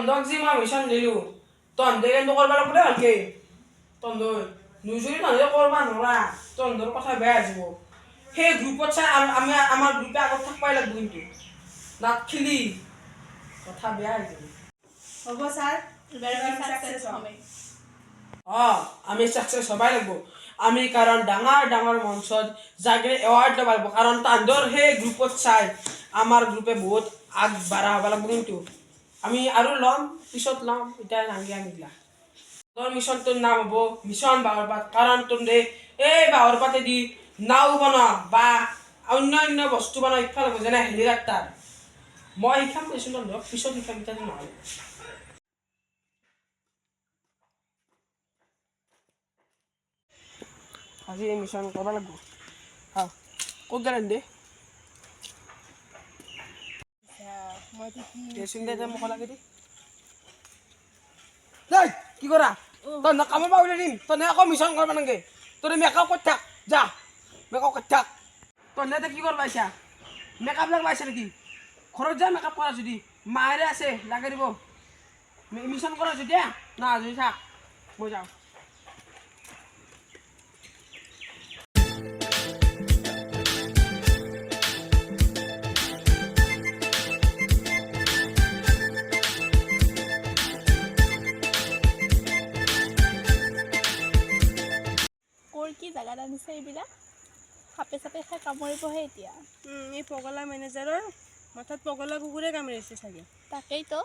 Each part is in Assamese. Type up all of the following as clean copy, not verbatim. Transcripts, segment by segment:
তন্দক যি মই মিছন দিলোঁ তন্দে কিন্তু কৰিব লাগিব দেই ভালকে তন্দই নুজুৰি তন্দে কৰিব নোৱাৰা তন্দৰ কথা বেয়া যাব সেই গ্ৰুপত চাই আমি আমাৰ গ্ৰুপে আগত থাকিবই লাগিব কিন্তু নাথখিলি কথা বেয়া হৈ যাব হ'ব ছাৰ ছাকচেছ হ'ম আমি সাকসেস হবাই লাগব আমি কাৰণ ডাঙৰ ডাঙৰ মঞ্চত জাগে এৱাৰ্ড ল'ব লাগিব কাৰণ তান্দৰ সেই গ্ৰুপত চাই আমাৰ গ্ৰুপে বহুত আগবাঢ়া হ'ব লাগিব কিন্তু আমি আৰু ল'ম পিছত ল'ম এতিয়া নাংগে আনিলা তোৰ মিছনটোৰ নাম হ'ব মিছন বাহৰপাত কাৰণ তোৰে এই বাহৰপাতেদি নাও বনোৱা বা অন্য অন্য বস্তু বনোৱা শিক্ষা ল'ব যেনে হেলিকপ্টাৰ মই শিকাম মিছন পিছত শিকাম এতিয়া নহয় আজি এই মিছন কৰিব লাগিব ক'ত গেলেন দে মোক লাগে দি কি কৰা তই কামৰ পৰা উলিয়াই দিম তই আকৌ মিছন কৰিব নাগে তই মেকআপ কৰি থাক যা মেকআপ কৰি থাক তই কি কৰিব পাইছা মেকআপ লাগ পাইছা নেকি ঘৰত যা মেকআপ কৰা যদি মায়েৰে আছে লাগে দিব মিছন কৰা যদি না যদি থাক মই যাওঁ কি জাগাত আনিছে এইবিলাক সাপে চাপে খাই কামুৰিবহে এতিয়া এই পগলা মেনেজাৰৰ মাথাত পগলা কুকুৰে কামুৰিছে চাগে তাকেইতো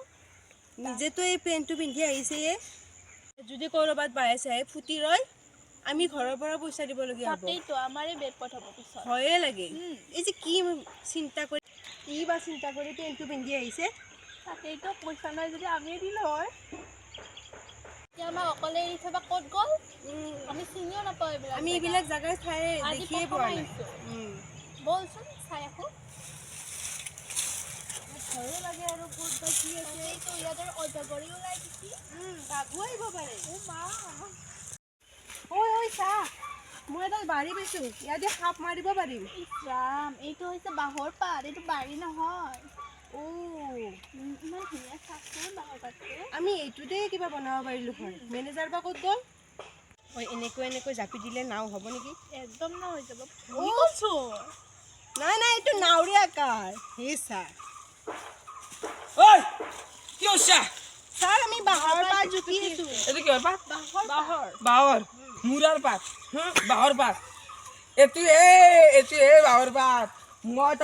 নিজেতো এই পেণ্টটো পিন্ধি আহিছে যদি ক'ৰবাত বাহে চাহে ফুটি ৰয় আমি ঘৰৰ পৰা পইচা দিবলগীয়া হ'ব তাকেইতো আমাৰে বেপত হ'ব পিছত ভয়ে লাগে এই যে কি চিন্তা কৰি পেণ্টটো পিন্ধি আহিছে তাকেইতো পইচা নাই যদি আমিয়ে দিলোঁ হয় এতিয়া আমাক অকলে এৰি থবা ক'ত গ'ল আমি চিনিও নাপাওঁ এইবিলাক আমি এইবিলাক জাগাৰ ঠাই দেখিয়ে পোৱা নাই বলচোন চাই আহোঁ ভয়ো লাগে আৰু ক'ত বা কি আছে এইটো ইয়াতে অজগৰি ওলাই দিছি বাঘো আহিব পাৰে অ' মা ঐ চা মই এডাল বাৰী পাইছোঁ ইয়াতে সাপ মাৰিব পাৰিম ইছ ৰাম এইটো হৈছে বাঁহৰ পাত এইটো বাৰী নহয় ইমান ধুনীয়া চাচোন বাঁহৰ পাতটো আমি এইটোতে কিবা বনাব পাৰিলোঁ হয় মেনেজাৰ বা ক'ত গ'ল ঐ এনেকৈ জাপি দিলে নাও হ'ব নেকি একদম না হৈ যাব নাই এইটো নাৱৰীয়া আকাৰ হে ছাৰ ঐ কি হৈছে ছাৰ আমি বাঁহৰ পাত জুপি আছোঁ এইটো কিহৰ পাত বাঁহৰ মূৰাৰ পাত বাঁহৰ পাত এইটো বাঁহৰ পাত মই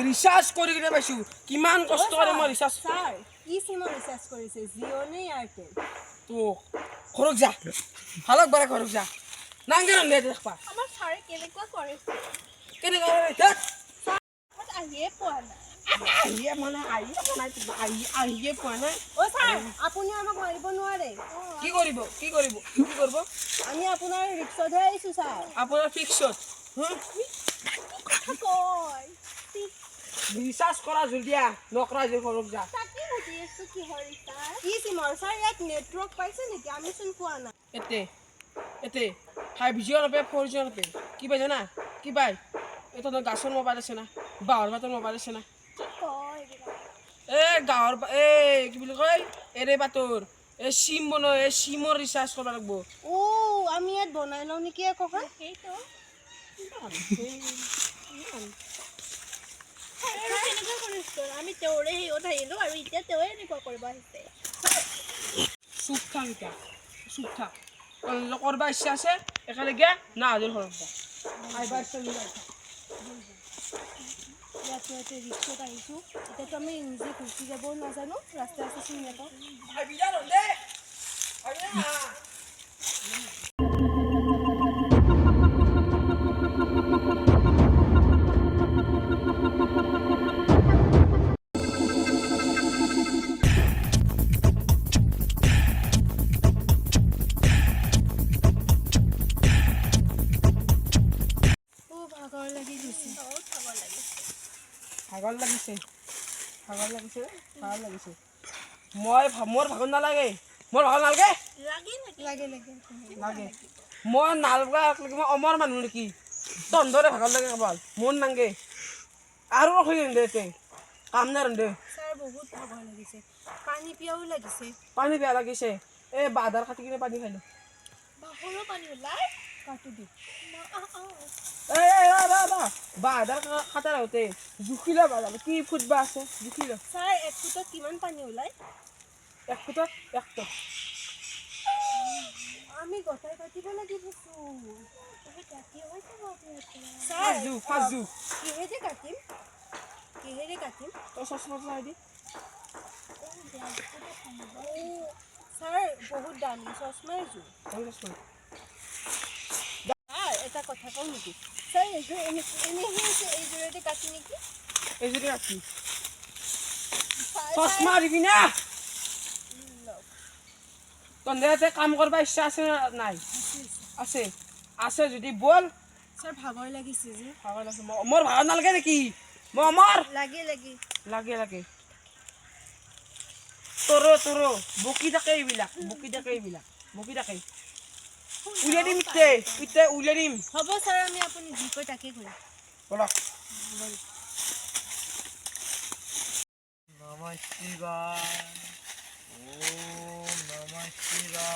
ৰিচাৰ্জ কৰি কিনে পাইছোঁ কিমান কষ্ট কৰি মই ৰিচাৰ্জ ছাৰ কি চিমৰ ৰিচাৰ্জ কৰিছে জিঅ' নে এয়াৰটেল তো ঘৰত যা ভালক বাৰে ঘৰত যা নাংগে নাংগে দেখবা আমাৰ ছাৰে কেনেকুৱা কৰিছে কেনেকুৱা আহিয়ে পোৱা নাই আহিয়ে পোৱা নাই অ' ছাৰ আপুনিও আমাক মাৰিব নোৱাৰে কি কৰিব আমি আপোনাৰ ৰিক্সতহে আহিছোঁ ছাৰ আপোনাৰ ফিক্সত কয় ৰিচাৰ্জ কৰা জলদিয়া নকৰা যে ঘৰত যা তাকে সুধি আছোঁ কিহৰ ৰিচাৰ্জ কি চিমৰ ছাৰ ইয়াত নেটৱৰ্ক পাইছে নেকি আমিচোন পোৱা নাই এতে 5G নাপায় 4G নাপায় কি পাই জানা কি পাই এটা গাছৰ মোবাইল আছে না বাঁহৰ পাতৰ মোবাইল আছে না কি কয় এইবিলাক গাঁৱৰ কি বুলি কয় এৰে পাতৰ চিম বনাই চিমৰ ৰিচাৰ্জ কৰিব লাগিব আমি ইয়াত বনাই লওঁ নেকি ককা সেইটো আমি তেওঁৰে হেৰিত আহিলোঁ আৰু এতিয়া তেওঁৱে এনেকুৱা কৰিব আহিছে চুপ থাক এতিয়া চুপ থাক কৰিব ইচ্ছা আছে একেলগে না হাজৰ ঘৰত আহিবা ইচ্ছা ইয়াতো ইয়াতে ৰিক্সত আহিছোঁ এতিয়াতো আমি নিজে ঘুচি যাবও নাজানো ৰাস্তা আছে চিনি নাপাওঁ ভাগৰ লাগিছে মোৰ ভাগৰ নালাগে লাগে মই নালগা মই অমৰ মানুহ নেকি তন্দৰে ভাগৰ লাগে কেৱল মোৰ নাংগে আৰু ৰখি দে কাম নাই ৰন্ধে ছাৰ বহুত ভাগৰ লাগিছে পানী পিয়াও লাগিছে পানী বেয়া লাগিছে এই বাঁহডাল কাটি কিনে পানী খাইলো বাহৰো পানী ওলাই কাটি দি বাঁহডাল কাটাৰ আগতে জুখি ল বাঁহডাল কি ফুটবা আছে জুখি ল ছাৰ 1 ফুটত কিমান পানী ওলাই 1 ফুটত 1 টক আমি গটাই কাটিব লাগিব ফাজু কিহেৰে কাটিম তই চচমা চাই দি ছাৰ বহুত দামী চশমাৰ জোৰ এটা কথা কওঁ নেকি ছাৰ এইযোৰ এনেহে আছে এইযোৰেদি কাটি নেকি এই যদি ৰাখি চচমা দিবি না তহঁতে কাম কৰিব ইচ্ছা আছে না নাই আছে আছে যদি বল ছাৰ ভাগৰ লাগিছে যে মোৰ ভাড়া নালাগে নেকি মই আমাৰ লাগে লাগে তোৰ বকি থাকে এইবিলাক উলিয়াই দিম ইতে উলিয়াই দিম হ'ব ছাৰ আমি আপুনি যি কয় তাকে কৰিম বলক Namah Shivaya. Om Namah Shivaya.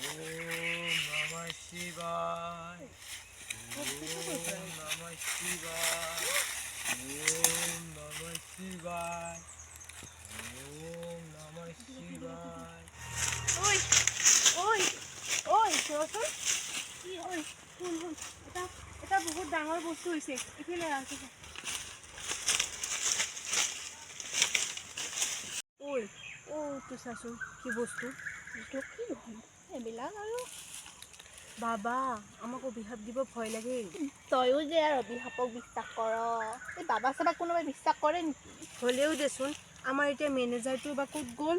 Om Namah Shivaya. Om Namah Shivaya. Om Namah Shivaya. Om Namah Shivaya. ঐ চোৱাচোন শুন এটা বহুত ডাঙৰ বস্তু হৈছে এইফালে ৰাখিছে তো চাচোন কি বস্তু এইটো কি হ'ল এইবিলাক আৰু বাবা আমাক অভিশাপ দিব ভয় লাগে তয়ো যে আৰু অভিশাপক বিশ্বাস কৰ এই বাবা চাবাক কোনোবাই বিশ্বাস কৰে নেকি হ'লেও দেচোন আমাৰ এতিয়া মেনেজাৰটো বা ক'ত গ'ল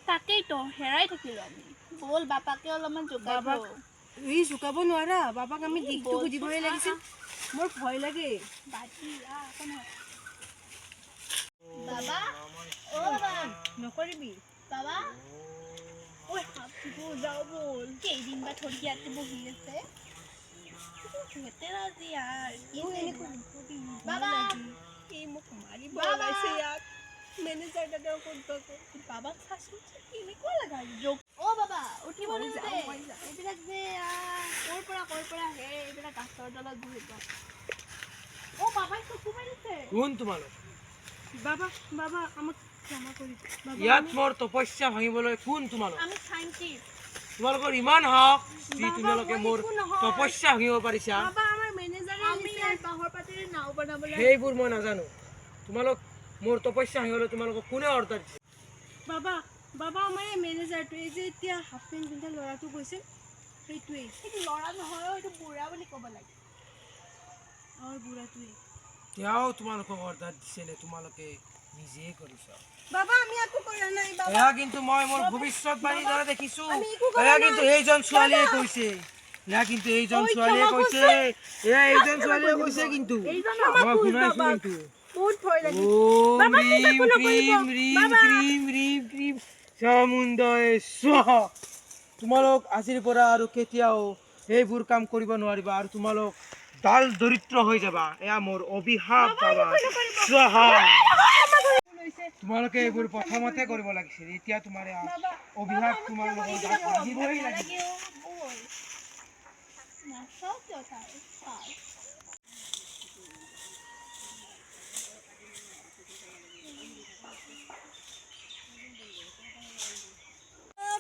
তাকেইতো হেৰাই থাকিলো আমি ব'ল বাপাকে অলপমান যোগাব জোকাব নোৱাৰা বাবাক আমি দিশটো সুধিবহে লাগিছিল মোৰ ভয় লাগে বাবা অ বাবা নকৰিবি বাবা ঐ হাতটো যাও বল কেইদিন বা থৰি ইয়াতে বহি আছে আজি বাবা এই মোক মাৰিব বাবা। ওলাইছে ইয়াত মেনেজাৰ দাদাও ক'ত বাবাক চাচোন কেনেকুৱা লগা অ বাবা উঠিব নিদিয়ে এইবিলাক যে ক'ৰ পৰা হে এইবিলাক গাছৰ তলত বহিব অ বাবাই চকু মাৰিছে কোন তোমালোক বাবা আমাক ক্ষমা কৰি ইয়াত মোৰ তপস্যা ভাঙিবলৈ কোন তোমালোক আমি সাইন্টিষ্ট তোমালোকৰ ইমান হওক যি বাবা, তোমালোকে মই মোৰ একো নহয়। তপস্যা ভাঙিব পাৰিছা বাবা আমাৰ মেনেজাৰে আমি ইয়াত বাঁহৰ পাতেৰে নাও বনাবলৈ সেইবোৰ মই নাজানো তোমালোক মোৰ তপস্যা ভাঙিবলৈ তোমালোকক কোনে অৰ্ডাৰ দিছে বাবা আমাৰ এই মেনেজাৰটো এই যে এতিয়া হাফ পেণ্ট পিন্ধা ল'ৰাটো গৈছিল সেইটোৱেই সেইটো ল'ৰা নহয় এইটো বুঢ়া বুলি ক'ব লাগে আমাৰ বুঢ়াটোৱেই তেওঁ তোমালোকক অৰ্ডাৰ দিছিলে তোমালোকে নিজে কৰিছা বাবা আমি একো কৰা নাই বাবা এয়া কিন্তু মই মোৰ ভৱিষ্যতবাণীৰ দৰে দেখিছো আমি একো কৰা এয়া নাই। কিন্তু এইজন ছোৱালীয়ে কৈছে কিন্তু মই শুনাইছো কিন্তু বহুত ভয় লাগে ওম বাবা, please একো নকৰিব। বাবা। ক্ৰীম চামুণ্ডাই স্বাহা তোমালোক আজিৰ পৰা আৰু কেতিয়াও এইবোৰ কাম কৰিব নোৱাৰিবা আৰু তোমালোক দাল দৰিদ্ৰ হৈ যাবা এয়া মোৰ অভিশাপ বাবা স্বাহা তোমালোকে এইবোৰ প্ৰথমতে কৰিব লাগিছিল এতিয়া তোমাৰ অভিশাপ তোমালোকৰ গাত লাগিবই লাগিব নাচাও কিয় তাৰ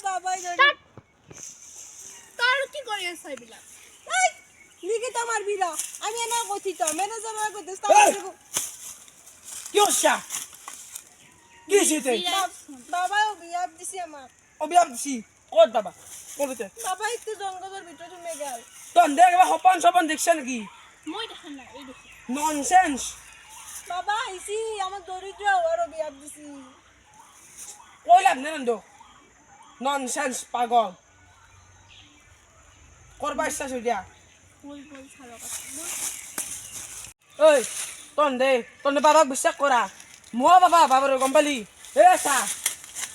বাবাই তাৰ কি কৰি আছে এইবিলাক নিকিতা মারবি না আমি এনা কথিত ম্যানেজার আগতে কি হচ্ছে কি হচ্ছে বাবা অভিশাপ দিছি আমাক অভিশাপ দিছি ক'ত বাবা ক'তে বাবা একটু জঙ্গলের ভিতরে ঢুকে গেল তন্দে কিবা সপন সপন দেখছ নেকি মই দেখা নাই এই দেখি ননসেন্স বাবা আইছি আমার দরিদ্র হওয়ার অভিশাপ দিছি কইলাম নে নন্দ ননসেন্স পাগল করবা ইচ্ছা দিয়া বল ছাড়ো কথা ঐ তন্দে বাবাক বিশ্বাস কৰা মই বাবাৰ গম পালি এ চা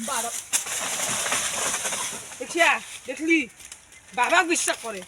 বাবা দেখলি বাবাক বিশ্বাস কৰে